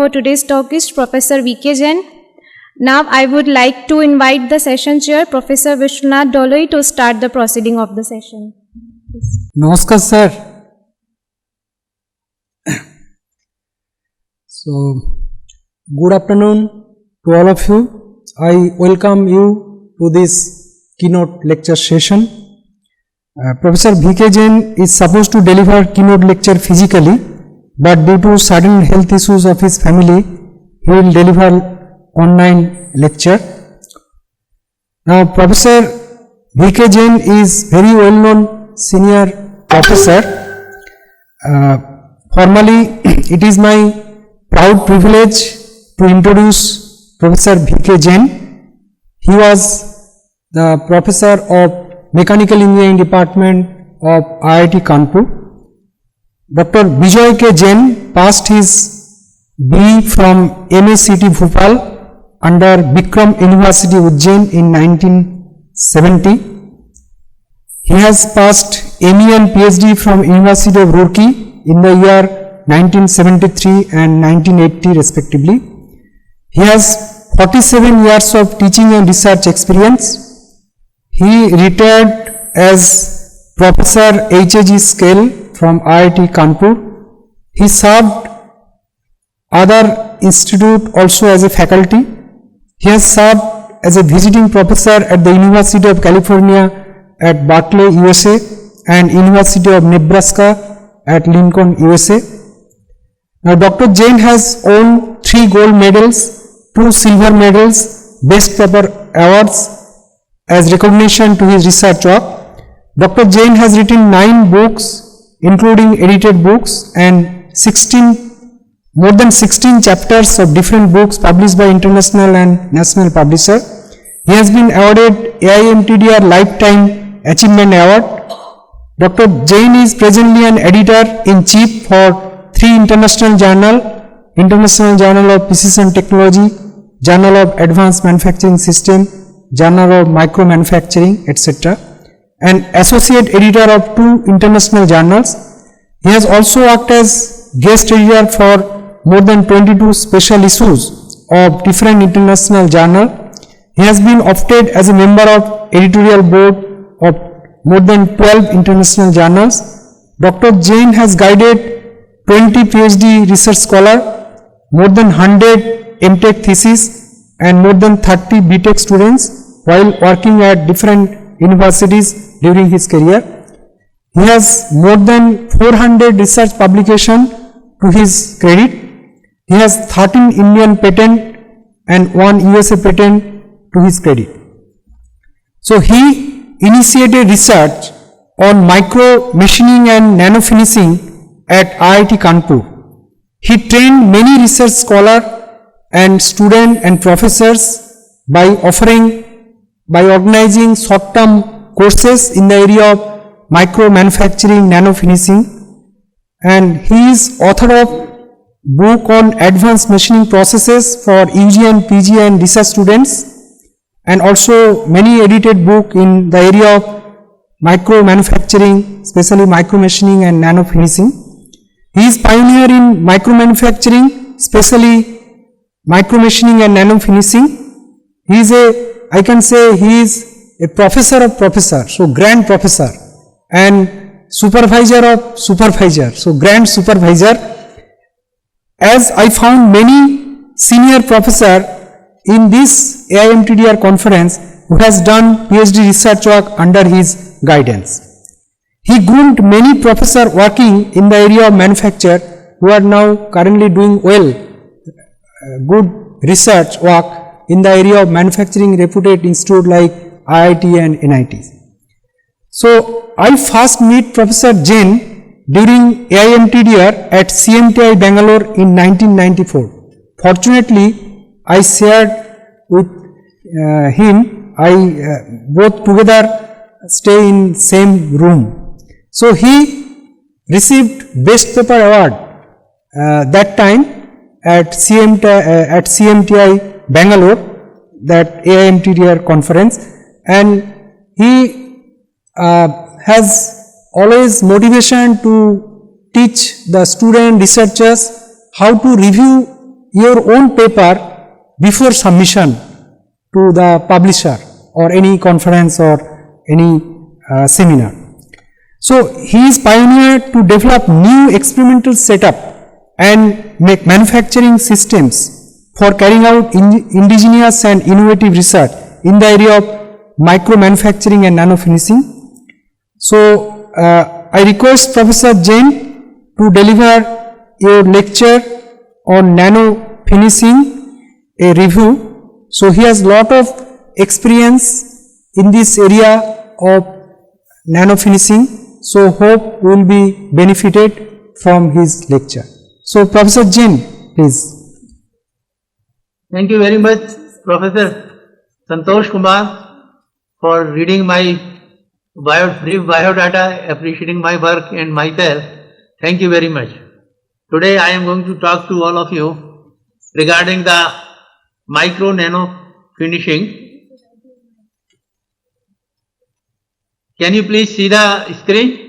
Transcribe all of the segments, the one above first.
for today's talk is Professor V.K. Jain. Now I would like to invite the session chair, Professor Vishwanath Doloi, to start the proceeding of the session. Namaskar, sir. So, good afternoon to all of you. I welcome you to this keynote lecture session. Professor V.K. Jain is supposed to deliver keynote lecture physically, but due to sudden health issues of his family, he will deliver online lecture. Now, Professor V.K. Jain is very well-known senior professor. Formally, it is my proud privilege to introduce Professor V.K. Jain. He was the professor of Mechanical Engineering Department of IIT Kanpur. Dr. Vijay K. Jain passed his BE from MACT Bhopal under Bikram University Ujjain in 1970. He has passed ME and PhD from University of Roorkee in the year 1973 and 1980 respectively. He has 47 years of teaching and research experience. He retired as Professor H.A.G. Scale from IIT Kanpur. He served other institute also as a faculty. He has served as a visiting professor at the University of California at Berkeley, USA and University of Nebraska at Lincoln, USA. Now, Dr. Jain has won 3 gold medals, 2 silver medals, Best Paper awards as recognition to his research work. Dr. Jain has written 9 books, including edited books, and more than 16 chapters of different books published by international and national publisher. He has been awarded AIMTDR Lifetime Achievement Award. Dr. Jain is presently an editor-in-chief for 3 international journals: International Journal of Precision Technology, Journal of Advanced Manufacturing System, Journal of Micro Manufacturing, etc., and associate editor of 2 international journals. He has also worked as guest editor for more than 22 special issues of different international journals. He has been opted as a member of editorial board of more than 12 international journals. Dr. Jain has guided 20 PhD research scholars, more than 100 MTech theses, and more than 30 BTech students while working at different universities during his career. He has more than 400 research publications to his credit. He has 13 Indian patents and 1 USA patent to his credit. So, he initiated research on micro machining and nano finishing at IIT Kanpur. He trained many research scholars and students and professors by organizing short-term courses in the area of micro manufacturing, nano finishing, and he is author of book on advanced machining processes for UG and PG and research students, and also many edited book in the area of micro manufacturing, especially micro machining and nano finishing. He is pioneer in micro manufacturing, especially micro machining and nano finishing. He is I can say he is a professor of professor, so grand professor, and supervisor of supervisor, so grand supervisor. As I found many senior professor in this AIMTDR conference who has done PhD research work under his guidance. He groomed many professors working in the area of manufacture who are now currently doing well, good research work in the area of manufacturing reputed institute like IIT and NITs. So, I first meet Professor Jain during AIMTDR at CMTI Bangalore in 1994. Fortunately, I shared with him, both together stay in same room. So, he received Best Paper Award that time at CMTI Bangalore, that AIMTDR conference, and he has always motivation to teach the student researchers how to review your own paper before submission to the publisher or any conference or any seminar. So he is pioneer to develop new experimental setup and make manufacturing systems for carrying out indigenous and innovative research in the area of micro manufacturing and nano finishing. So I request Professor Jain to deliver your lecture on nano finishing, a review. So he has lot of experience in this area of nano finishing. So hope we will be benefited from his lecture. So Professor Jain, please. Thank you very much, Professor Santosh Kumar, for reading my brief biodata, appreciating my work and myself. Thank you very much. Today I am going to talk to all of you regarding the micro nano finishing. Can you please see the screen?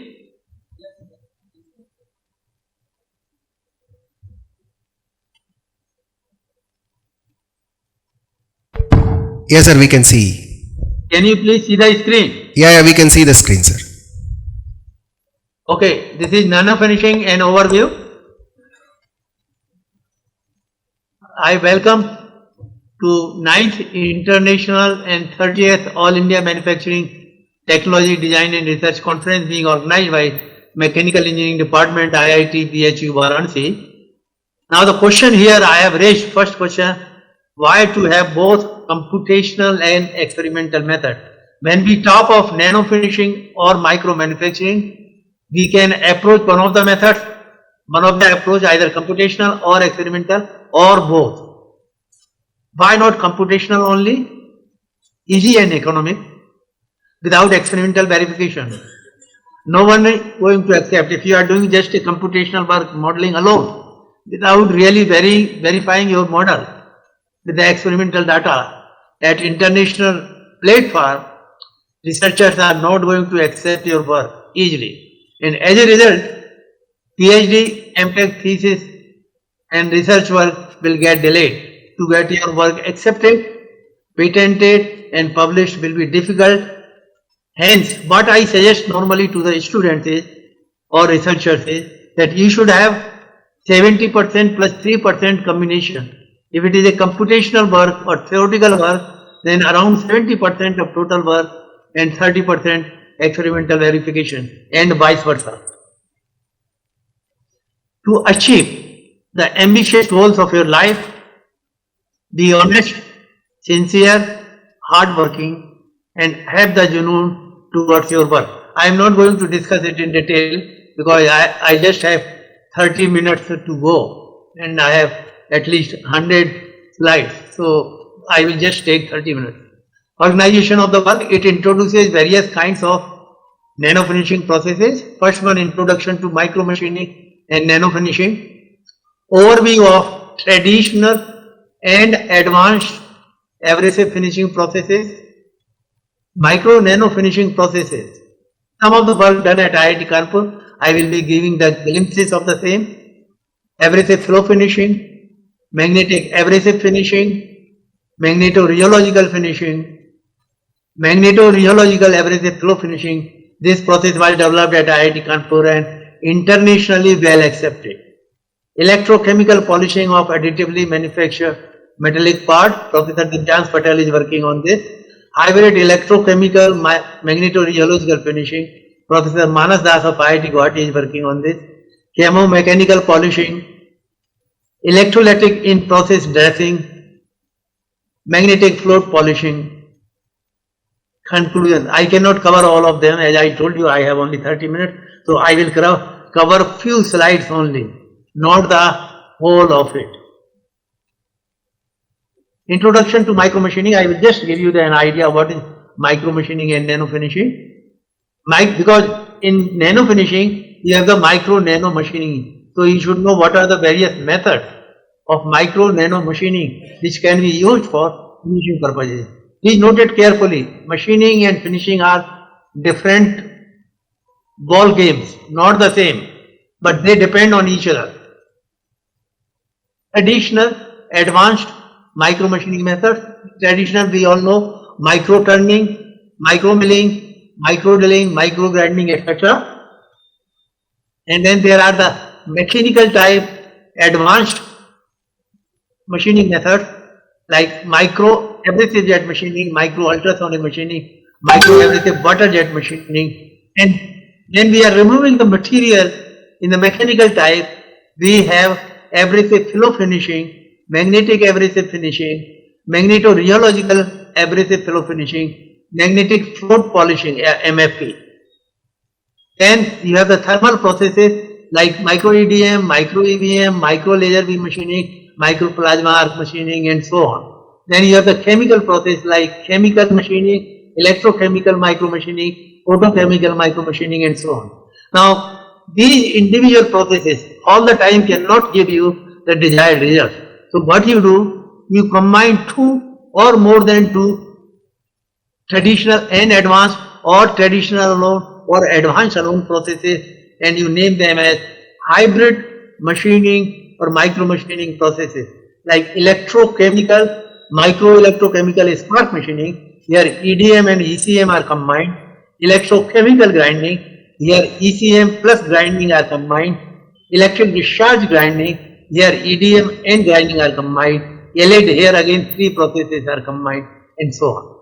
Yes, sir, we can see. Can you please see the screen? Yeah, we can see the screen, sir. Okay, this is nano finishing and overview. I welcome to 9th International and 30th All India Manufacturing Technology Design and Research Conference being organized by Mechanical Engineering Department, IIT, BHU, Varanasi. Now the question here I have raised, first question, why to have both computational and experimental method? When we talk of nano finishing or micro manufacturing, we can approach one of the methods, one of the approach either computational or experimental or both. Why not computational only? Easy and economic, without experimental verification. No one is going to accept if you are doing just a computational work, modeling alone, without really verifying your model with the experimental data at international platform, researchers are not going to accept your work easily. And as a result, PhD, MTech thesis and research work will get delayed. To get your work accepted, patented and published will be difficult. Hence, what I suggest normally to the students is, or researchers is, that you should have 70% plus 3% combination. If it is a computational work or theoretical work, then around 70% of total work and 30% experimental verification and vice versa. To achieve the ambitious goals of your life, be honest, sincere, hardworking and have the junoon towards your work. I am not going to discuss it in detail because I just have 30 minutes to go and I have at least 100 slides. So I will just take 30 minutes. Organization of the work, it introduces various kinds of nano finishing processes. First one, introduction to micro machining and nano finishing. Overview of traditional and advanced abrasive finishing processes. Micro nano finishing processes. Some of the work done at IIT Kanpur, I will be giving the glimpses of the same. Abrasive flow finishing, magnetic abrasive finishing, magnetorheological finishing, magnetorheological abrasive flow finishing. This process was developed at IIT Kanpur and internationally well accepted. Electrochemical polishing of additively manufactured metallic part, Professor Divyansh Patel is working on this. Hybrid electrochemical magnetorheological finishing, Professor Manas Das of IIT Guwahati is working on this. Chemomechanical polishing, electrolytic in-process dressing, magnetic float polishing. Conclusion, I cannot cover all of them, as I told you I have only 30 minutes, so I will cover few slides only, not the whole of it. Introduction to micro machining, I will just give you an idea what is micro machining and nano finishing. Because in nano finishing, you have the micro nano machining. So you should know what are the various methods of micro nano machining which can be used for finishing purposes. Please note it carefully. Machining and finishing are different ball games, not the same, but they depend on each other. Additional advanced micro machining methods. Traditional, we all know micro turning, micro milling, micro drilling, micro grinding, etc. And then there are the mechanical type advanced machining methods like micro abrasive jet machining, micro ultrasonic machining, micro abrasive water jet machining. And then we are removing the material in the mechanical type. We have abrasive flow finishing, magnetic abrasive finishing, magneto-rheological abrasive flow finishing, magnetic float polishing MFP. Then you have the thermal processes like micro EDM, micro EVM, micro laser beam machining, micro plasma arc machining, and so on. Then you have the chemical process like chemical machining, electrochemical micro machining, photochemical micro machining, and so on. Now, these individual processes all the time cannot give you the desired result. So what you do, you combine two or more than two traditional and advanced, or traditional alone or advanced alone processes, and you name them as hybrid machining or micro machining processes like electrochemical, micro electrochemical spark machining. Here EDM and ECM are combined. Electrochemical grinding, here ECM plus grinding are combined. Electric discharge grinding, here EDM and grinding are combined. LED, here again three processes are combined, and so on.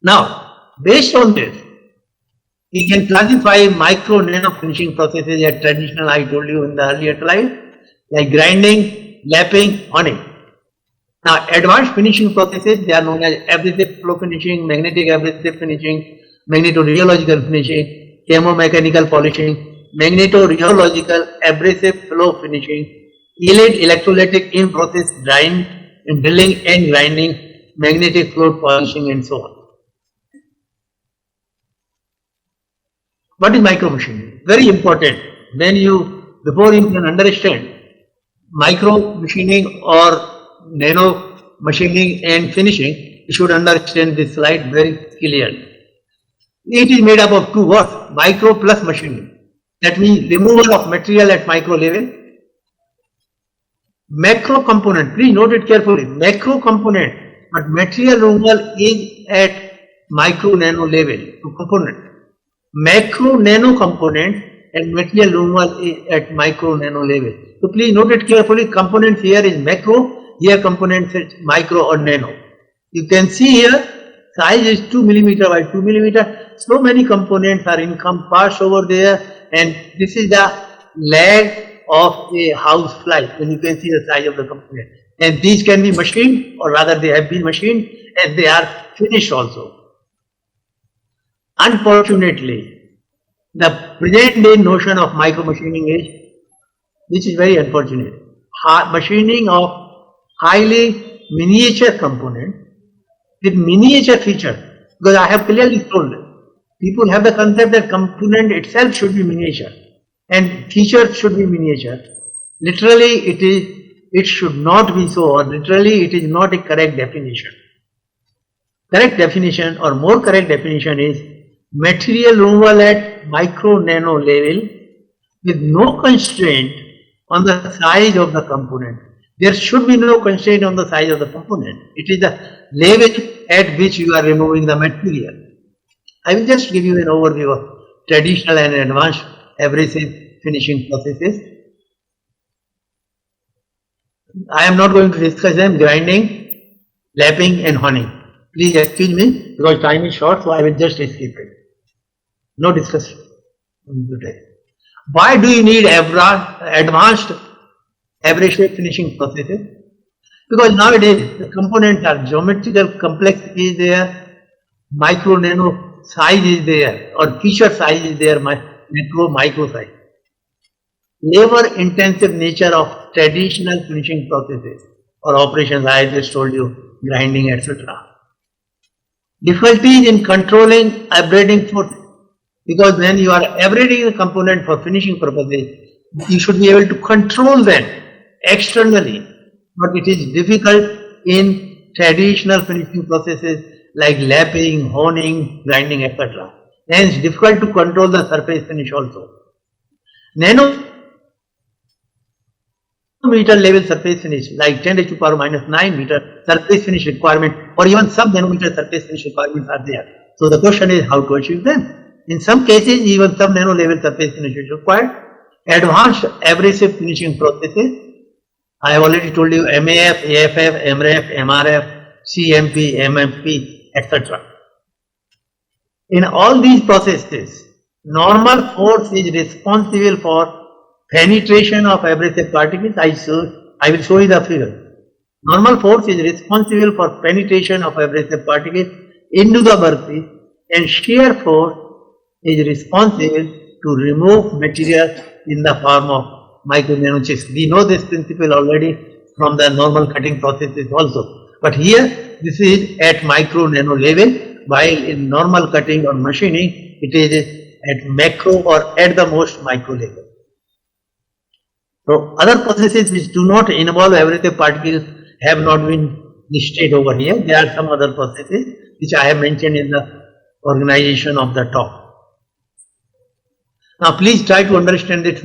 Now, based on this, we can classify micro nano finishing processes as traditional, I told you in the earlier slide, like grinding, lapping, honing. Now, advanced finishing processes, they are known as abrasive flow finishing, magnetic abrasive finishing, magneto-rheological finishing, chemomechanical polishing, magneto-rheological abrasive flow finishing, ELID electrolytic in-process drilling and grinding, magnetic float polishing, and so on. What is micro machining? Very important. Before you can understand micro machining or nano machining and finishing, you should understand this slide very clearly. It is made up of two words, micro plus machining. That means removal of material at micro level. Macro component, please note it carefully, macro component, but material removal is at micro nano level, component. Macro nano component and material removal is at micro nano level. So please note it carefully, components here is macro, here components is micro or nano. You can see here size is 2 mm by 2 mm. So many components are encompassed over there, and this is the leg of a house fly when you can see the size of the component. And these can be machined, or rather they have been machined, and they are finished also. Unfortunately, the present day notion of micro machining is, which is very unfortunate, machining of highly miniature component with miniature feature. Because I have clearly told, people have the concept that component itself should be miniature and features should be miniature. Literally it should not be so, or literally it is not a correct definition. Correct definition, or more correct definition, is material removal at micro nano level with no constraint on the size of the component. There should be no constraint on the size of the component. It is the level at which you are removing the material. I will just give you an overview of traditional and advanced abrasive finishing processes. I am not going to discuss them: grinding, lapping, and honing. Please excuse me because time is short, so I will just skip it. No discussion today. Why do you need advanced abrasive finishing processes? Because nowadays the components are geometrical complexity is there, micro nano size is there, or feature size is there, micro size. Labor intensive nature of traditional finishing processes or operations, I just told you, grinding, etc. Difficulties in controlling abrading forces, because when you are abrading the component for finishing purposes, you should be able to control them externally, but it is difficult in traditional finishing processes like lapping, honing, grinding, etc. Hence, difficult to control the surface finish also. Nano meter level surface finish, like 10 to the power minus 9 meter surface finish requirement, or even sub nanometer surface finish requirements are there. So the question is how to achieve them. In some cases, even sub nano level surface finish is required. Advanced abrasive finishing processes, I have already told you MAF, AFF, MRF, MRF, CMP, MMP, etc. In all these processes, normal force is responsible for penetration of abrasive particles. I will show you the figure. Normal force is responsible for penetration of abrasive particles into the workpiece, and shear force is responsible to remove material in the form of micro nanochips. We know this principle already from the normal cutting processes also. But here, this is at micro nano level, while in normal cutting or machining, it is at macro or at the most micro level. So, other processes which do not involve abrasive particles have not been listed over here. There are some other processes which I have mentioned in the organization of the talk. Now, please try to understand this.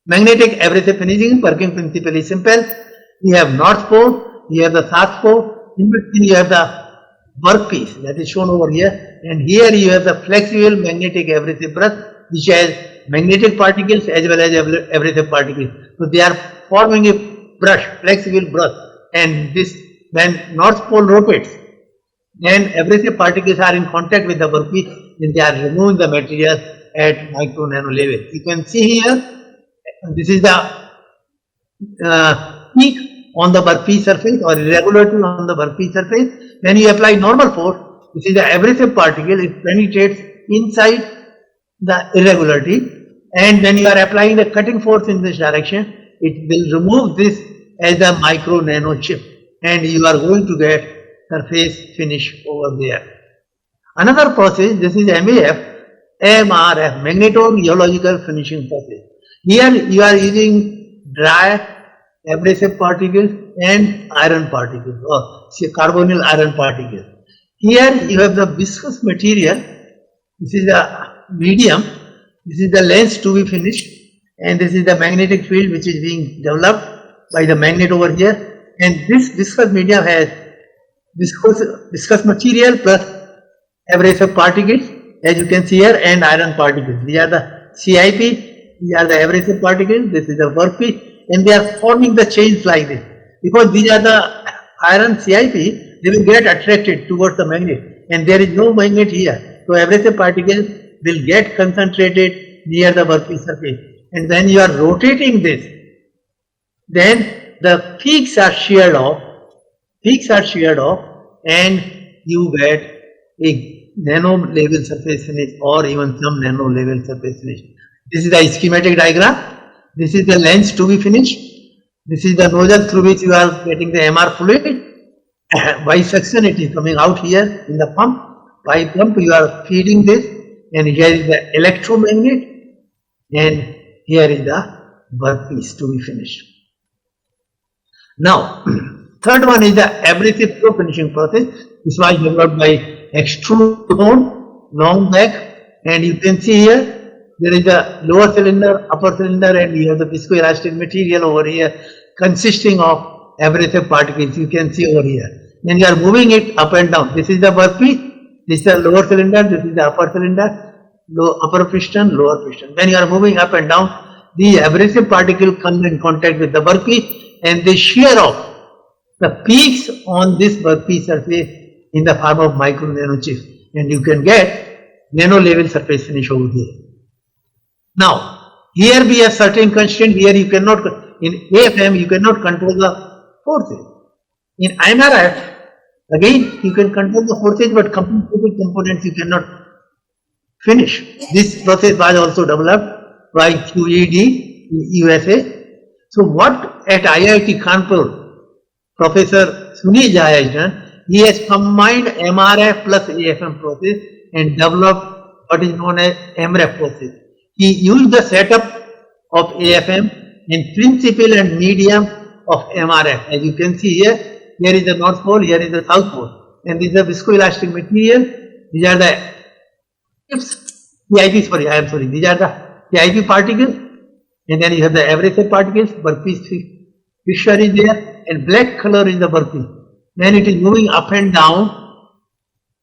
Magnetic abrasive finishing working principle is simple. You have north pole, you have the south pole, in between you have the workpiece that is shown over here, and here you have the flexible magnetic abrasive brush which has magnetic particles as well as abrasive particles. So they are forming a brush, flexible brush, and this, when north pole rotates, then abrasive particles are in contact with the workpiece, then they are removing the material at micro nano level. You can see here, this is the peak on the workpiece surface or irregularity on the workpiece surface. When you apply normal force, this is the abrasive particle, it penetrates inside the irregularity, and when you are applying the cutting force in this direction, it will remove this as a micro nano chip, and you are going to get surface finish over there. Another process, this is MAF, MRF, magneto-rheological finishing process. Here you are using dry abrasive particles and iron particles or carbonyl iron particles. Here you have the viscous material, this is the medium, this is the lens to be finished, and this is the magnetic field which is being developed by the magnet over here, and this viscous medium has viscous material plus abrasive particles as you can see here, and iron particles. These are the CIP, these are the abrasive particles, this is the workpiece, and they are forming the chains like this. Because these are the iron CIP, they will get attracted towards the magnet, and there is no magnet here. So abrasive particles will get concentrated near the workpiece surface, and when you are rotating this, then the peaks are sheared off, and you get a nano level surface finish or even some nano level surface finish. This is the schematic diagram. This is the lens to be finished. This is the nozzle through which you are getting the MR fluid. By suction it is coming out here in the pump. By pump you are feeding this, and here is the electromagnet, and here is the workpiece to be finished. Now, third one is the abrasive flow finishing process. This was developed by extrude hole, long back, and you can see here there is a lower cylinder, upper cylinder, and you have the viscoelastic material over here consisting of abrasive particles. You can see over here. Then you are moving it up and down. This is the workpiece. This is the lower cylinder. This is the upper cylinder. Upper piston, lower piston. When you are moving up and down, the abrasive particle comes in contact with the workpiece, and they shear off the peaks on this workpiece surface in the form of micro nano chips, and you can get nano level surface finish over here. Now, here we have certain constraint. Here you cannot, in AFM you cannot control the forces. In MRF, again you can control the forces, but complicated components you cannot finish. This process was also developed by QED in USA. So what at IIT Kanpur, Professor Sunil Jha has done, he has combined MRF plus AFM process and developed what is known as MRF process. He used the setup of AFM and principal and medium of MRF. As you can see here, here is the north pole, here is the south pole, and this is the viscoelastic material. These are the CIP, these are the CIP particles, And then you have the abrasive particles, workpiece fixture is there, and black color is the workpiece. When it is moving up and down,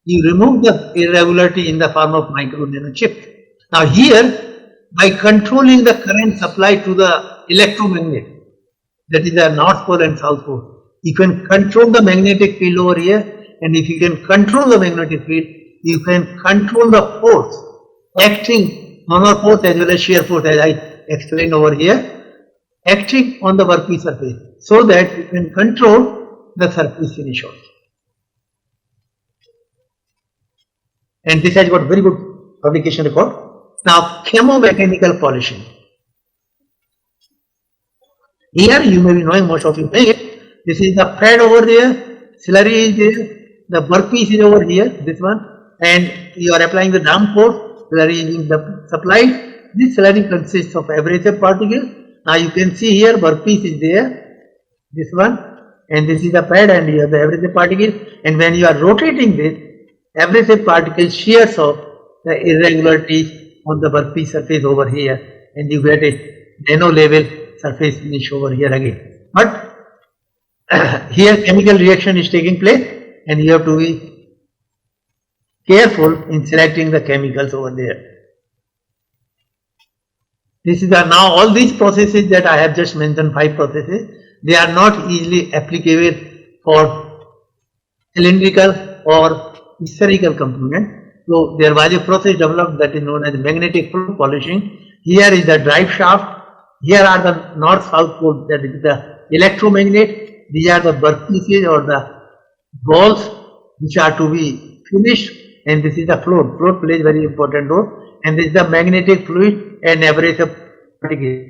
you remove the irregularity in the form of micro nano chip. Now here, by controlling the current supply to the electromagnet, that is the north pole and south pole, you can control the magnetic field over here, and if you can control the magnetic field, you can control the force acting on the force as well as shear force, as I explained over here, acting on the workpiece surface, so that you can control the surface finish also. And this has got very good publication record. Now, chemomechanical polishing. Here you may be knowing, most of you know it. This is the pad over there, slurry is there, the workpiece is over here, this one, and you are applying the down force, slurry is the supplied. This slurry consists of abrasive particles. Now you can see here workpiece is there, this one, and this is the pad, and you have the abrasive particles, and when you are rotating this, abrasive particles shears off the irregularities on the workpiece surface over here, and you get a nano level surface finish over here again. But here chemical reaction is taking place, and you have to be careful in selecting the chemicals over there. This is now all these processes that I have just mentioned, 5 processes, they are not easily applicable for cylindrical or spherical component. So there was a process developed that is known as magnetic flow polishing. Here is the drive shaft. Here are the north-south poles, that is the electromagnet. These are the workpieces or the balls which are to be finished, and this is the float. Float plays very important role, and this is the magnetic fluid and abrasive particle.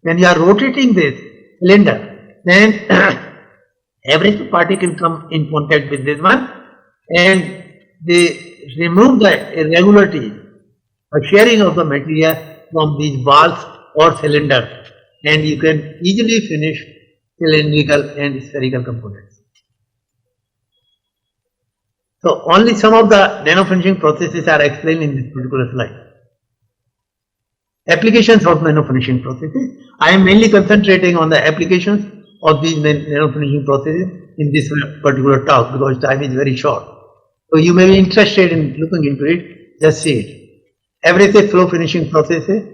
When you are rotating this cylinder, then abrasive particle come in contact with this one, and they remove the irregularities or sharing of the material from these balls or cylinders, and you can easily finish cylindrical and spherical components. So only some of the nano finishing processes are explained in this particular slide. Applications of nano finishing processes. I am mainly concentrating on the applications of these nano finishing processes in this particular talk, because time is very short. So you may be interested in looking into it, just see it. Abrasive flow finishing processes.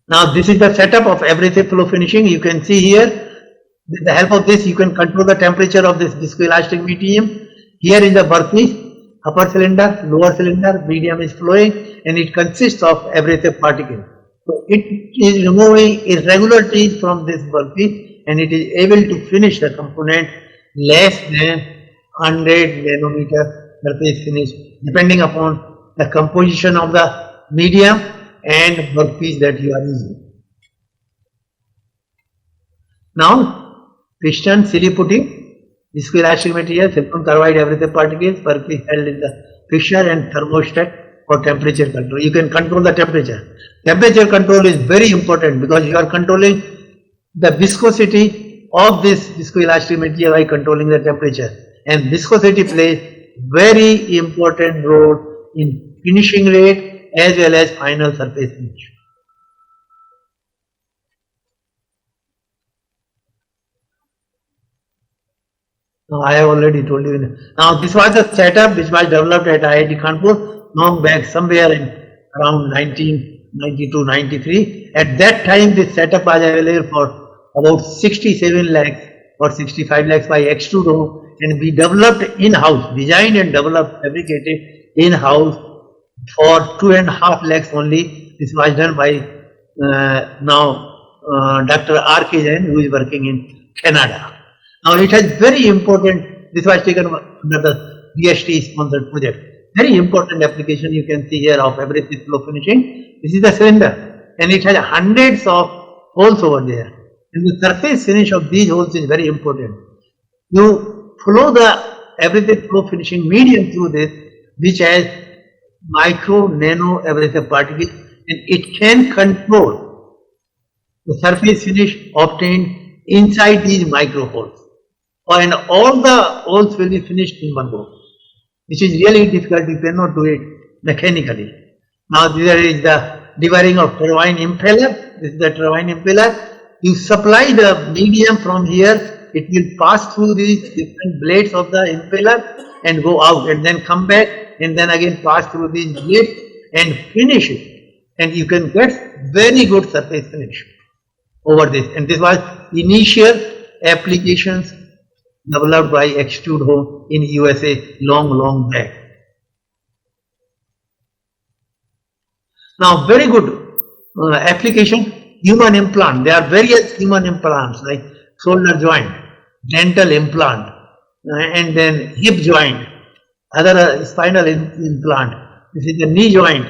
Now this is the setup of abrasive flow finishing. You can see here, with the help of this you can control the temperature of this viscoelastic medium. Here is the workpiece, upper cylinder, lower cylinder, medium is flowing, and it consists of abrasive particles. So it is removing irregularities from this workpiece, and it is able to finish the component less than 100 nanometer surface finish, depending upon the composition of the medium and workpiece that you are using. Now, piston, silly putting, viscoelastic material, silicon carbide, abrasive particles, workpiece held in the fixture, and thermostat for temperature control. You can control the temperature. Temperature control is very important because you are controlling the viscosity of this viscoelastic material by controlling the temperature, and viscosity plays very important role in finishing rate as well as final surface finish. Now I have already told you. Now this was the setup which was developed at IIT Kanpur long back, somewhere in around 1992-93. At that time this setup was available for about 67 lakhs or 65 lakhs by X2, and we developed in-house, designed and developed, fabricated in-house for 2.5 lakhs only. This was done by Dr. R.K. Jain, who is working in Canada. Now it has very important, this was taken under the DST sponsored project. Very important application you can see here of abrasive flow finishing. This is the cylinder, and it has hundreds of holes over there. And the surface finish of these holes is very important. You flow the abrasive flow finishing medium through this, which has micro nano abrasive particles, and it can control the surface finish obtained inside these micro holes. And all the holes will be finished in one go, which is really difficult. You cannot do it mechanically. Now there is the dewiring of turbine impeller. This is the turbine impeller. You supply the medium from here, it will pass through these different blades of the impeller and go out and then come back and then again pass through these blades and finish it. And you can get very good surface finish over this. And this was initial applications developed by Extrude Home in USA long back. Now very good application. Human implant. There are various human implants like shoulder joint, dental implant, and then hip joint, other spinal implant. This is the knee joint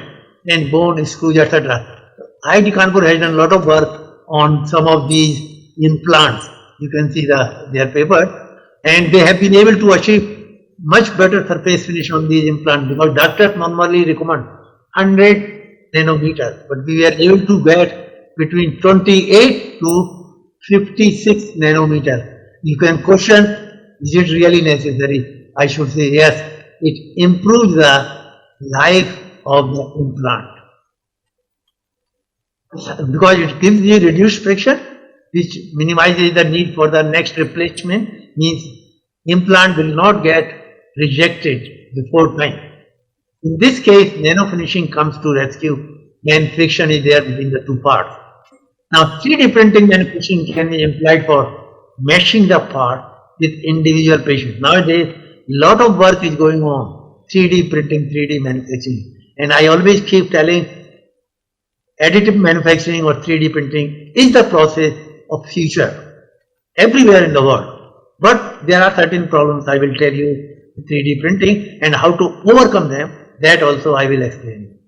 and bone screws, etc. IIT Kanpur has done a lot of work on some of these implants. You can see their paper, and they have been able to achieve much better surface finish on these implants because doctors normally recommend 100 nanometers, but we were able to get between 28 to 56 nanometer. You can question, is it really necessary? I should say yes, it improves the life of the implant because it gives you reduced friction, which minimizes the need for the next replacement, means implant will not get rejected before time. In this case, nano finishing comes to rescue when friction is there between the two parts. Now 3D printing manufacturing can be employed for meshing the part with individual patients. Nowadays, lot of work is going on, 3D printing, 3D manufacturing. And I always keep telling, additive manufacturing or 3D printing is the process of future everywhere in the world. But there are certain problems I will tell you 3D printing and how to overcome them, that also I will explain.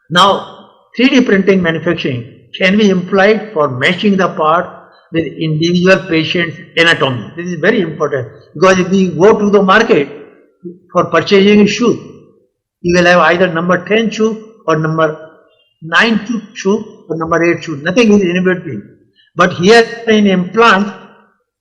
Now 3D printing manufacturing can be employed for matching the part with individual patient's anatomy. This is very important because if we go to the market for purchasing a shoe, you will have either number 10 shoe or number 9 shoe or number 8 shoe. Nothing is in between. But here in implant,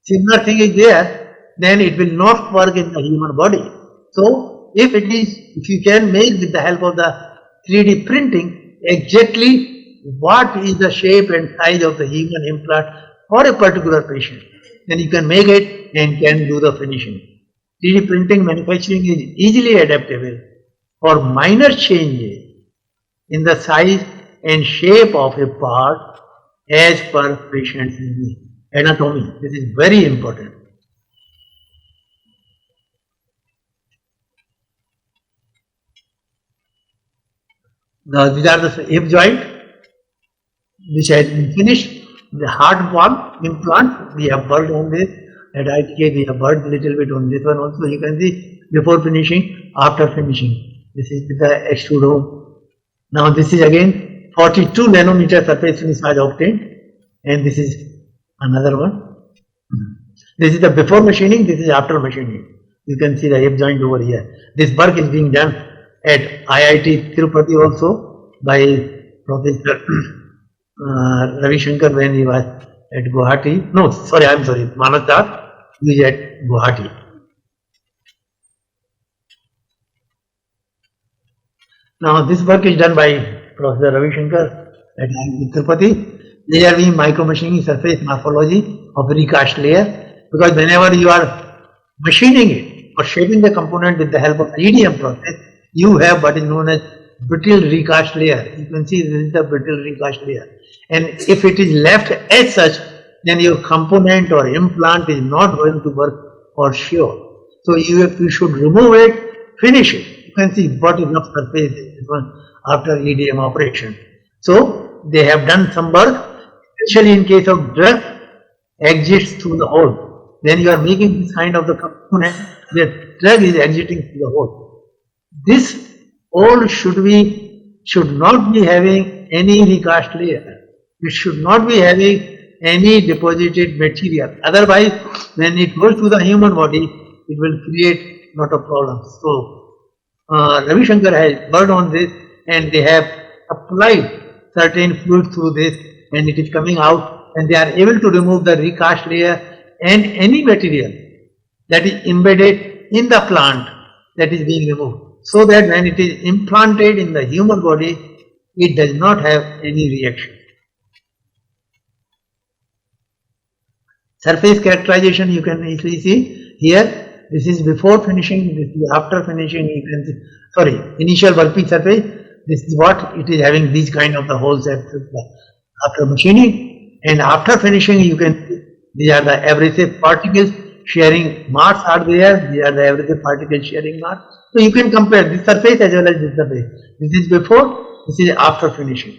similar thing is there, then it will not work in the human body. So if you can make with the help of the 3D printing exactly what is the shape and size of the human implant for a particular patient, then you can make it and can do the finishing. 3D printing manufacturing is easily adaptable for minor changes in the size and shape of a part as per patient's anatomy. This is very important. Now these are the hip joint which has been finished. The hard one implant we have worked on this. At ITK we have worked a little bit on this one also. You can see before finishing, after finishing. This is with the Extrude Home. Now this is again 42 nanometer surface finish was obtained, and this is another one. This is the before machining, this is after machining. You can see the hip joint over here. This work is being done at IIT Tirupati also by Professor Ravi Shankar when he was at Guwahati. No, sorry, I am sorry, Manoj Das, he is at Guwahati. Now this work is done by Professor Ravi Shankar at IIT Tirupati. They are being micro machining surface morphology of recast layer, because whenever you are machining it or shaping the component with the help of EDM process, you have what is known as brittle recast layer. You can see this is the brittle recast layer, and if it is left as such, then your component or implant is not going to work for sure. So you should remove it, finish it. You can see what enough surface is after EDM operation. So they have done some work, especially in case of drug exits through the hole. When you are making this kind of the component, the drug is exiting through the hole. This hole should not be having any recast layer. It should not be having any deposited material. Otherwise, when it goes to the human body, it will create lot of problems. So, Ravi Shankar has worked on this, and they have applied certain fluid through this, and it is coming out, and they are able to remove the recast layer and any material that is embedded in the plant that is being removed. so that when it is implanted in the human body, it does not have any reaction. Surface characterization you can easily see here. This is before finishing, this is after finishing. You can see, sorry, initial working surface. This is what it is having, these kind of the holes after machining, and after finishing you can see these are the abrasive particles sharing marks are there. These are the abrasive particles sharing marks. So you can compare this surface as well as this surface. This is before, this is after finishing.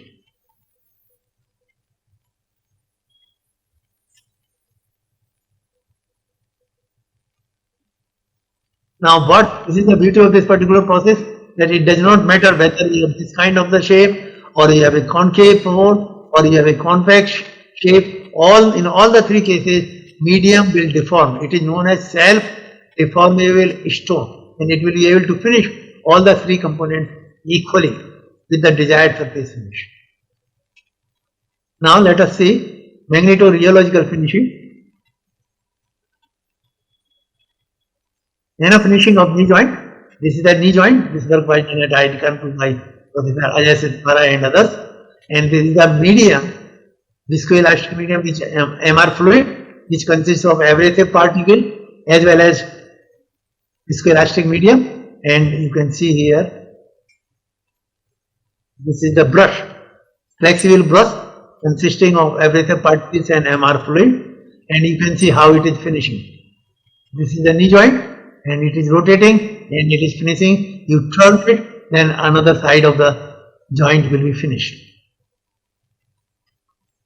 Now this is the beauty of this particular process, that it does not matter whether you have this kind of the shape, or you have a concave hole, or you have a convex shape. In all the three cases, medium will deform. It is known as self-deformable stone, and it will be able to finish all the three components equally with the desired surface finish. Now let us see magnetorheological finishing. Then a finishing of knee joint. This is the knee joint. This work was done at IIT Kanpur by Professor Ajay Sidhpara and others. And this is the medium, viscoelastic medium, which MR fluid, which consists of abrasive particle as well as viscoelastic medium. And you can see here, this is the brush, flexible brush consisting of abrasive particles and MR fluid. And you can see how it is finishing. This is the knee joint, and it is rotating and it is finishing. You turn it, then another side of the joint will be finished.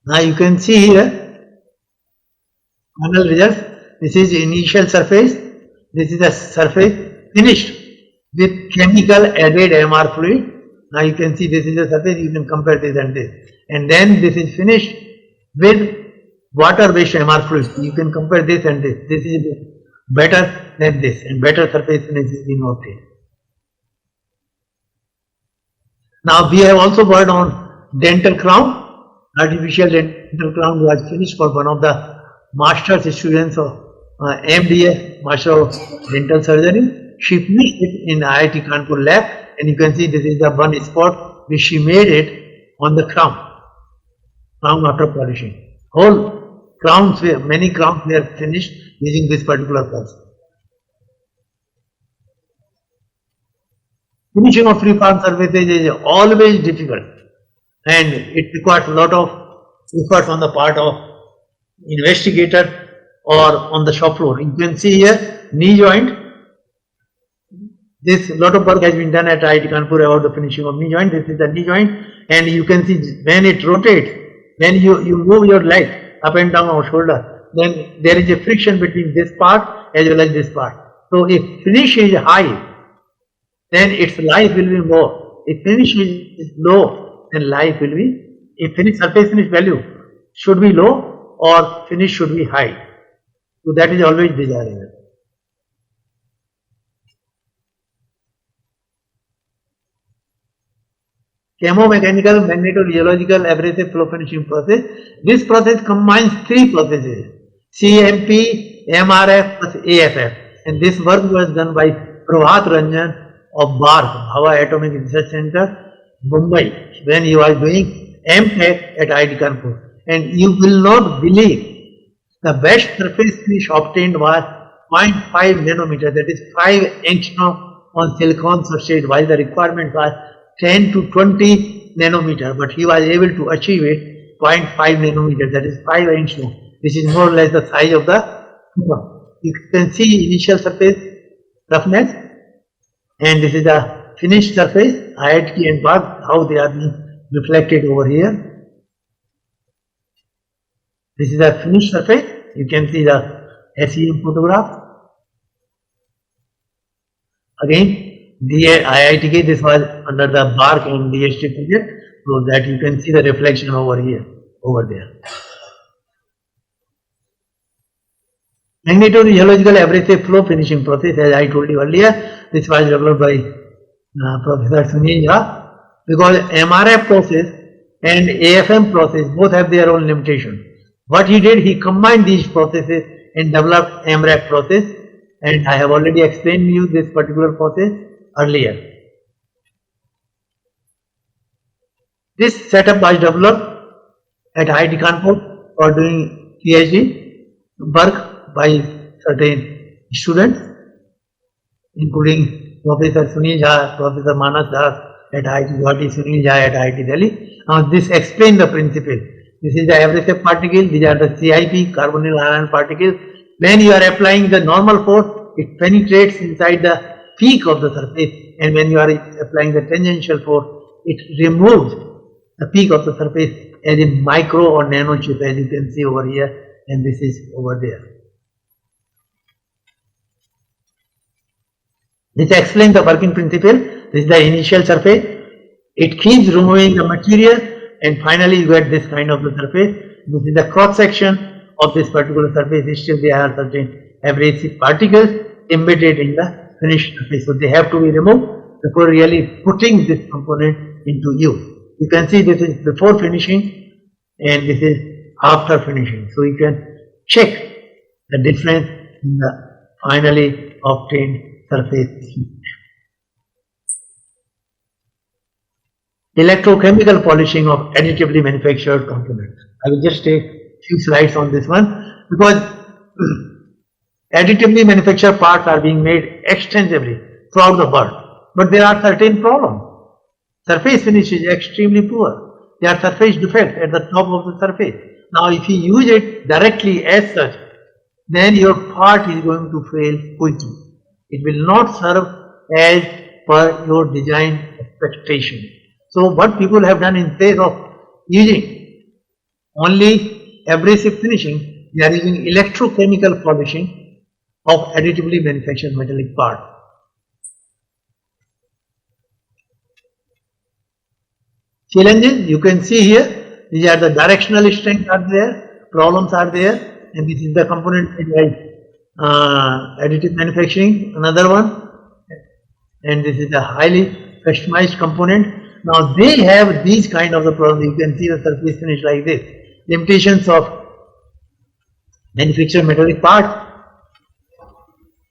Now you can see here final results. This is initial surface. This is the surface finished with chemical added MR fluid. Now you can see this is the surface. You can compare this and this, and then this is finished with water-based MR fluid. You can compare this and this. This is better than this, and better surface finish is being obtained. Now we have also worked on dental crown. Artificial dental crown was finished for one of the master's students of MDS, Master of Dental Surgery. She finished it in IIT Kanpur lab, and you can see this is the one spot which she made it on the crown after polishing. Whole crowns, many crowns were finished using this particular process. Finishing of free-form surfaces is always difficult, and it requires a lot of effort on the part of investigator or on the shop floor. You can see here knee joint. This lot of work has been done at IIT Kanpur about the finishing of knee joint. This is the knee joint, and you can see when it rotates, when you move your leg up and down or shoulder, then there is a friction between this part as well as this part. So if finish is high, then its life will be more. If finish is low, then life will be, if surface finish value should be low or finish should be high. So that is always desirable. Chemomechanical, magnetorheological, abrasive flow finishing process. This process combines three processes: CMP, MRF plus AFF. And this work was done by Prabhat Ranjan of BARC, Bhava Atomic Research Center, Mumbai, when he was doing MTech at IIT Kanpur. And you will not believe, the best surface finish obtained was 0.5 nanometer, that is 5 angstrom on silicon substrate, while the requirement was 10 to 20 nanometer, but he was able to achieve it 0.5 nanometer, that is 5 angstrom. This is more or less the size of the, you can see initial surface roughness, and this is the finished surface, IIT and BARC, how they are being reflected over here. This is the finished surface. You can see the SEM photograph. Again, IITK, this was under the BARC and DST project, so that you can see the reflection over here, over there. Magnetorheological abrasive flow finishing process, as I told you earlier, this was developed by Professor Sunil Jha, because MRF process and AFM process both have their own limitation. What he did, he combined these processes and developed MRF process, and I have already explained to you this particular process earlier. This setup was developed at IIT Kanpur for doing PhD work by certain students, including Professor Sunil Jha, Professor Manas Das at IIT Guwahati, Sunil Jha at IIT Delhi. Now this explains the principle. This is the abrasive particle, these are the CIP, carbonyl ion particles. When you are applying the normal force, it penetrates inside the peak of the surface, and when you are applying the tangential force, it removes the peak of the surface as a micro or nano chip, as you can see over here, and this is over there. This explains the working principle. This is the initial surface. It keeps removing the material, and finally you get this kind of the surface. This is the cross section of this particular surface. Still there are certain abrasive particles embedded in the finished surface, so they have to be removed before really putting this component into use. You can see this is before finishing and this is after finishing, so you can check the difference in the finally obtained surface heat. Electrochemical polishing of additively manufactured components. I will just take few slides on this one, because additively manufactured parts are being made extensively throughout the world, but there are certain problems. Surface finish is extremely poor. There are surface defects at the top of the surface. Now if you use it directly as such, then your part is going to fail quickly. It will not serve as per your design expectation. So what people have done, instead of using only abrasive finishing, they are using electrochemical polishing of additively manufactured metallic parts. Challenges you can see here, these are the directional strengths are there, problems are there, and this is the component additive manufacturing, another one, and this is a highly customized component. Now they have these kind of the problems. You can see the surface finish like this. Limitations of manufactured metallic parts.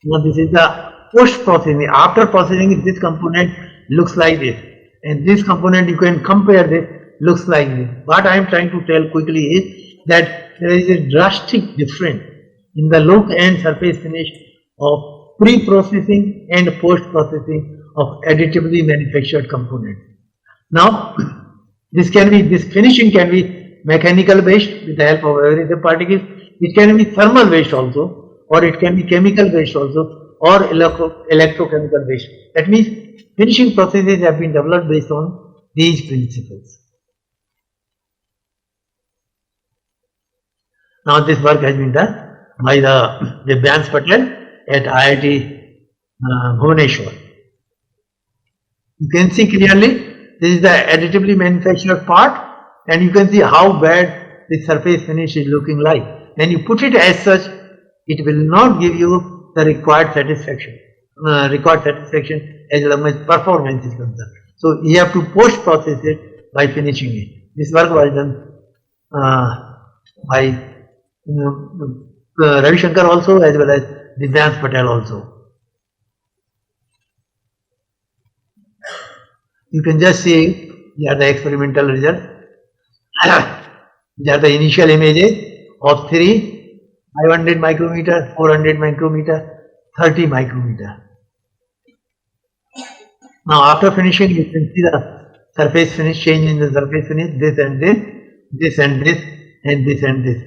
Now this is the post processing. After processing, this component looks like this, and this component you can compare this, looks like this. What I am trying to tell quickly is that there is a drastic difference in the look and surface finish of pre-processing and post-processing of additively manufactured components. Now, this finishing can be mechanical based with the help of abrasive particles. It can be thermal based also, or it can be chemical based also, or electrochemical based. That means finishing processes have been developed based on these principles. Now this work has been done by the Jain Patel at IIT Bhubaneswar. You can see clearly this is the additively manufactured part, and you can see how bad the surface finish is looking like. When you put it as such, it will not give you the required satisfaction as long as performance is concerned. So you have to post process it by finishing it. This work was done by Ravi Shankar also, as well as Jain Patel also. You can just see here the experimental results. These are the initial images of 500 micrometer, 400 micrometer, 30 micrometer. Now after finishing, you can see the surface finish, change in the surface finish, this and this, this and this, and this and this.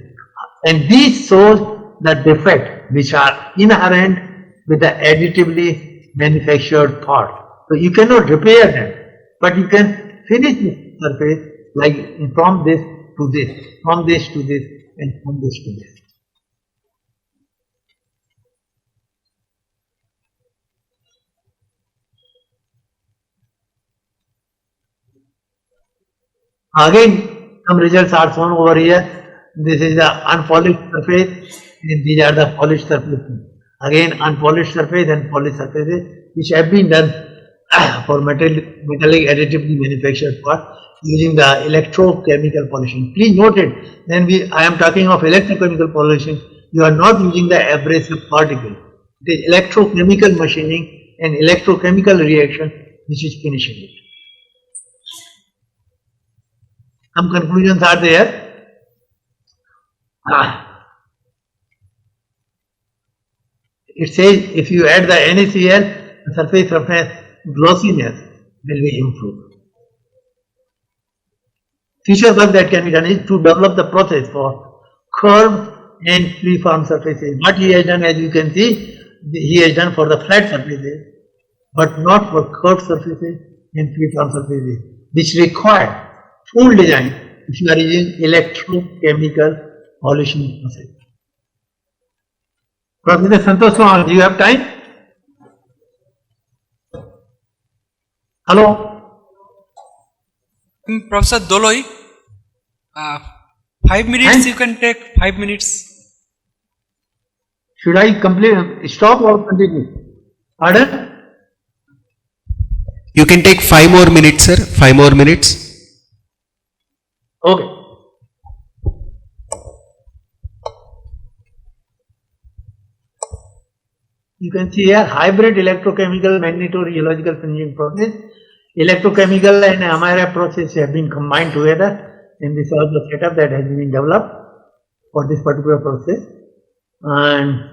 And these shows the defect which are inherent with the additively manufactured part. So you cannot repair them, but you can finish the surface like from this to this, from this to this, and from this to this. Again, some results are shown over here. This is the unpolished surface, and these are the polished surfaces. Again, unpolished surface and polished surfaces, which have been done for metallic additively manufactured part using the electrochemical polishing. Please note it, when I am talking of electrochemical polishing, you are not using the abrasive particle. It is electrochemical machining and electrochemical reaction which is finishing it. some conclusions are there. It says if you add the NaCl, the surface roughness glossiness will be improved. Future work that can be done is to develop the process for curved and free-form surfaces. What he has done, as you can see, he has done for the flat surfaces, but not for curved surfaces and free-form surfaces, which require full design if you are using electrochemical polishing process. Professor Santosh Kumar, do you have time? Hello? Professor Doloi, 5 minutes And? you can take 5 minutes. Should I complete, stop or continue? Pardon? You can take 5 more minutes, sir. 5 more minutes. Okay. You can see here hybrid electrochemical magnetorheological finishing process. Electrochemical and MRI process have been combined together, and this was the setup that has been developed for this particular process. And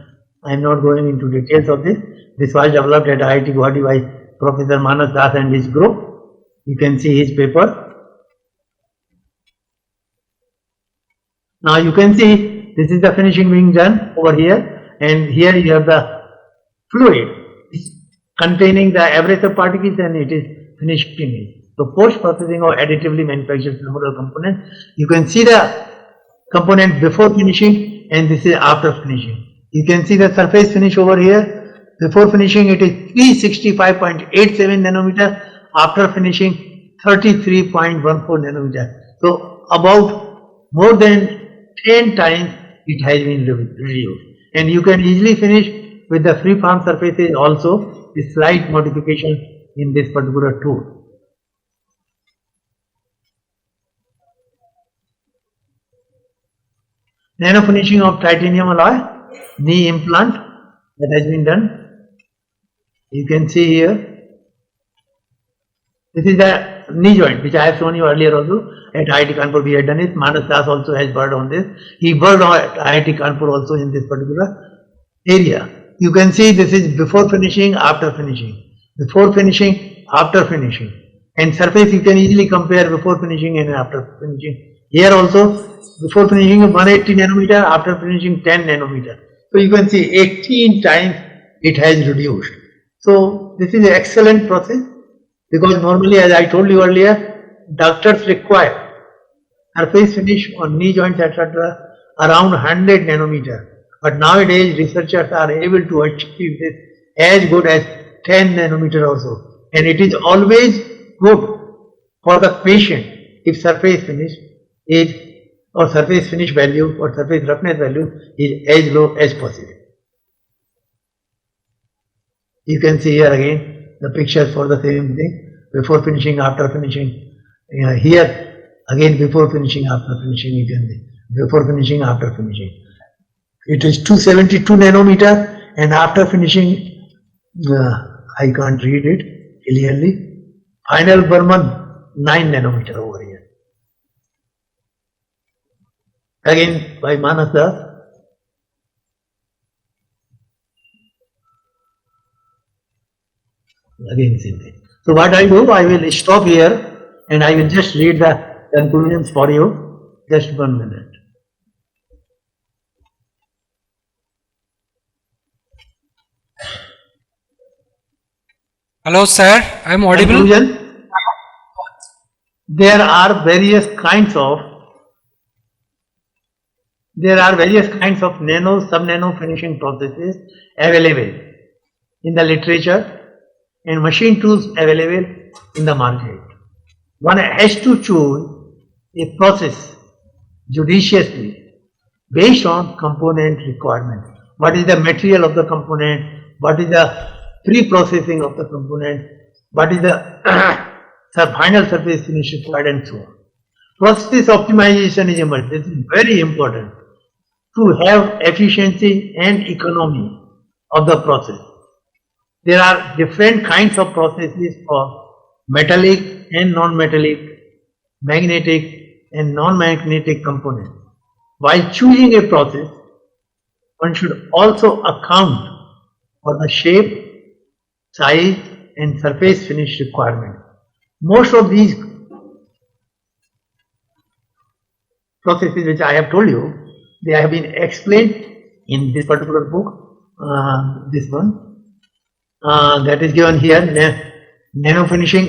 I am not going into details of this. This was developed at IIT Guwahati by Professor Manas Das and his group. You can see his paper. Now you can see this is the finishing being done over here, and here you have the fluid containing the abrasive particles, and it is finishing it. So post processing of additively manufactured flammable component, you can see the component before finishing, and this is after finishing. You can see the surface finish over here. Before finishing it is 365.87 nanometer, after finishing 33.14 nanometer. So about more than 10 times it has been reduced, and you can easily finish with the free form surfaces also with slight modification in this particular tool. Nano finishing of titanium alloy, knee implant that has been done. You can see here. This is the knee joint which I have shown you earlier also. At IIT Kanpur we had done it. Manas Das also has worked on this. He worked on at IIT Kanpur also in this particular area. You can see this is before finishing, after finishing. Before finishing, after finishing. And surface you can easily compare before finishing and after finishing. Here also, before finishing 180 nanometer, after finishing 10 nanometer. So you can see 18 times it has reduced. So this is an excellent process, because normally, as I told you earlier, doctors require surface finish on knee joints etc. around 100 nanometer. But nowadays researchers are able to achieve this as good as 10 nanometer also. And it is always good for the patient if surface finish is, or surface finish value or surface roughness value is as low as possible. You can see here again the pictures for the same thing, before finishing, after finishing. Here again before finishing, after finishing, you can see before finishing, after finishing. It is 272 nanometer, and after finishing, I can't read it clearly. Final Burman 9 nanometer over here. Again by Manas Das. Again same thing. So what I do, I will stop here and I will just read the conclusions for you. Just 1 minute. Hello sir, I am audible. Conclusion. There are various kinds of nano, sub-nano finishing processes available in the literature and machine tools available in the market. One has to choose a process judiciously based on component requirement. What is the material of the component? What is the pre-processing of the component? What is the final surface finish required, and so on. Process optimization is important. This is very important to have efficiency and economy of the process. There are different kinds of processes for metallic and non-metallic, magnetic and non-magnetic components. While choosing a process, one should also account for the shape, size and surface finish requirement. Most of these processes which I have told you, they have been explained in this particular book, this one, that is given here, nano finishing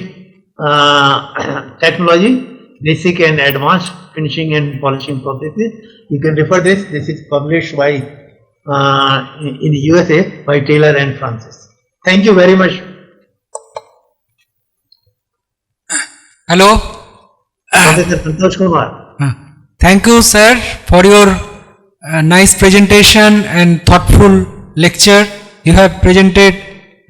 technology, basic and advanced finishing and polishing processes. You can refer this. This is published by in the USA by Taylor and Francis. Thank you very much. Hello. Professor Santosh Kumar. Thank you, sir, for your nice presentation and thoughtful lecture. You have presented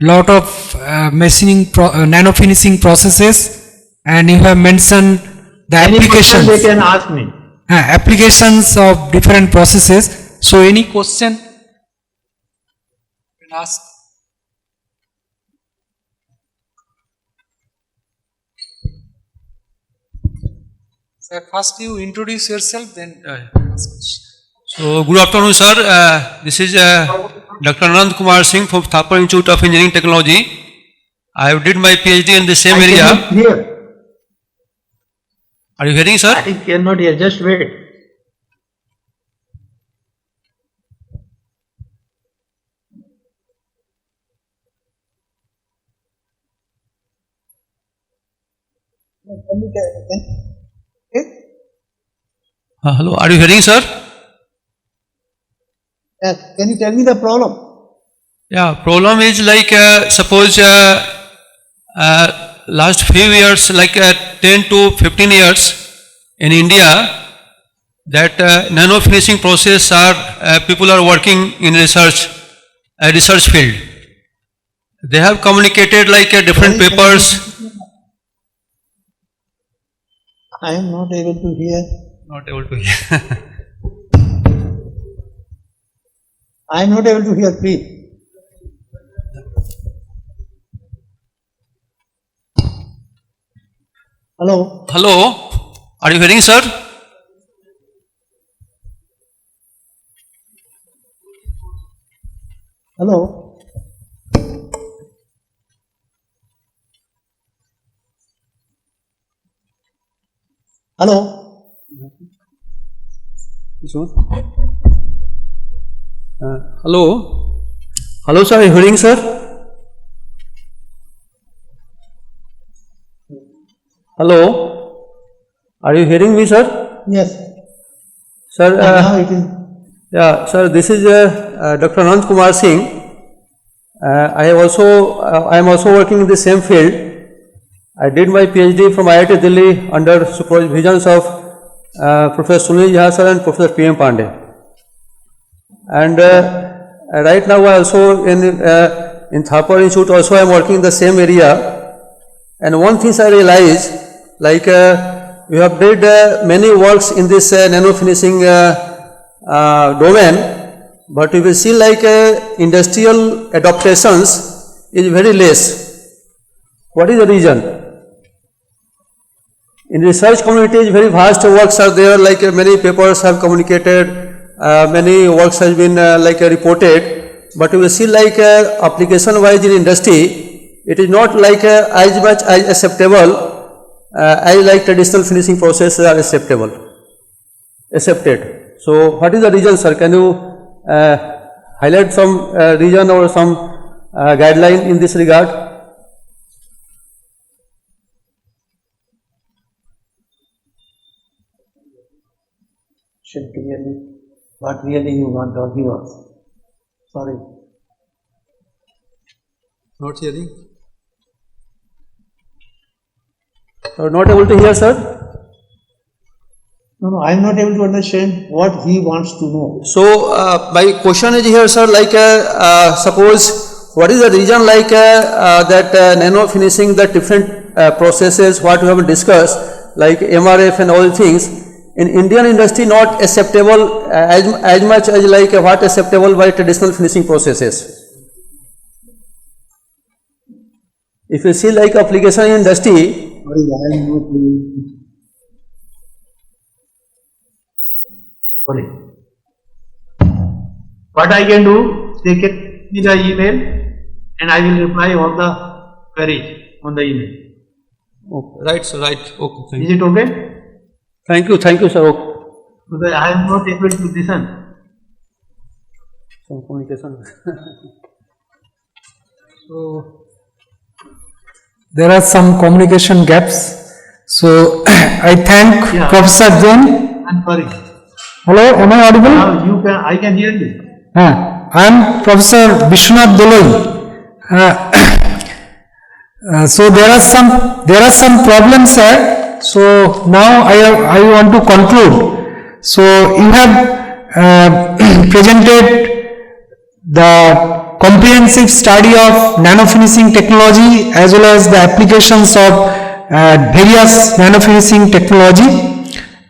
lot of nano finishing processes, and you have mentioned the Any question applications. they can ask me. Applications of different processes. So, any question you can ask? Sir, first you introduce yourself, then ask question. So, good afternoon, sir. This is Dr. Anand Kumar Singh from Thapar Institute of Engineering Technology. I did my PhD in the same I area. cannot hear. Are you hearing, sir? I cannot hear. Just wait. Hello, are you hearing, sir? Yes. Can you tell me the problem? Yeah, problem is like suppose last few years, like 10 to 15 years in India, that nano finishing process are people are working in research field. They have communicated like different papers. I am not able to hear. Not able to hear. I am not able to hear, please. Hello? Hello, are you hearing, sir? Hello? Hello? This one? Hello? Hello, sir, are you hearing, sir? Hello? Are you hearing me, sir? Yes. Sir, Now it is. yeah, sir, this is Dr. Anand Kumar Singh. I am also working in the same field. I did my PhD from IIT Delhi under supervisions of Professor Sunil Jha sir and Professor P.M. Pandey. And right now I also in Thapar Institute also I am working in the same area. And one thing I realized, like we have did many works in this nano finishing domain, but we will see like industrial adaptations is very less. What is the reason? In research community, very vast works are there, like many papers have communicated, many works has been reported, but you will see like application wise in industry, it is not like as much as acceptable as like traditional finishing processes are accepted. So, what is the reason, sir? Can you highlight some reason or some guideline in this regard? Clearly, what really you want or viewers. Sorry. Not hearing. Not able to hear, sir? No, I am not able to understand what he wants to know. So, my question is here, sir, like suppose what is the reason like that nano finishing, the different processes what we have discussed, like MRF and all things, in Indian industry not acceptable as much as like what acceptable by traditional finishing processes. If you see like application in industry, Sorry. What I can do, they get me the email and I will reply all the queries on the email. Okay. Right, sir. Right. Okay. Thank Is you. it okay? Thank you, sir. Okay. Because I am not able to listen. Some communication. So there are some communication gaps. So I thank Yeah. Professor Jain. I'm sorry. Hello, am I audible? Now I can hear you. I am Professor Vishwanath Doloi. So there are some problems, sir. So now I want to conclude. So you have presented the comprehensive study of nanofinishing technology as well as the applications of various nanofinishing technology,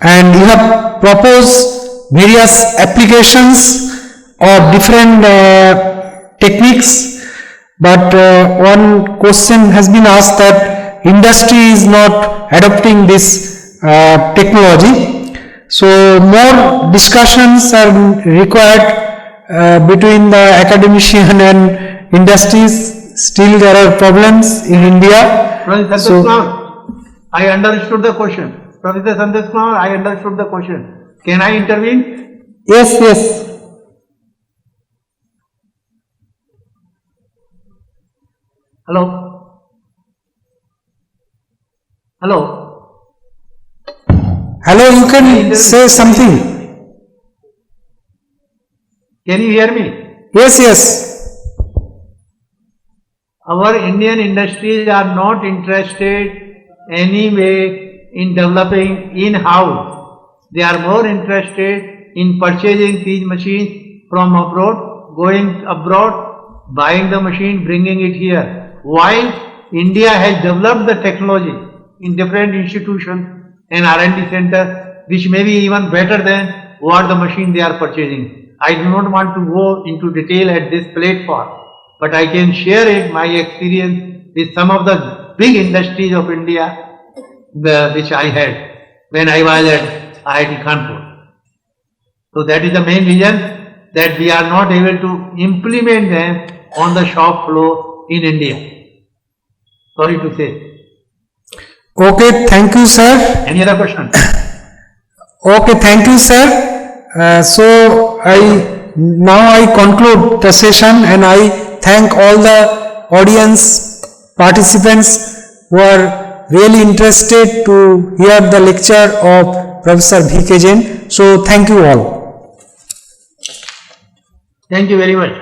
and you have proposed various applications of different techniques. But one question has been asked that industry is not adopting this technology. So more discussions are required between the academician and industries. Still there are problems in India. Professor So- Sandesh, I understood the question. Professor Sandesh, I understood the question. Can I intervene? Yes. Hello? Hello? Hello, you can say something. Can you hear me? Yes. Our Indian industries are not interested anyway in developing in-house. They are more interested in purchasing these machines from abroad, going abroad, buying the machine, bringing it here. While India has developed the technology in different institutions and R&D centers, which may be even better than what the machine they are purchasing. I do not want to go into detail at this platform, but I can share it, my experience with some of the big industries of India, which I had when I was at IIT Kanpur. So that is the main reason that we are not able to implement them on the shop floor in India. Sorry to say. Okay, thank you, sir. Any other question? Okay, thank you, sir. So I conclude the session, and I thank all the audience participants who are really interested to hear the lecture of Professor V.K. Jain. So thank you all. Thank you very much.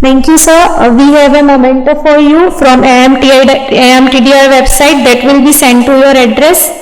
Thank you, sir. We have a memento for you from AMTDR website that will be sent to your address.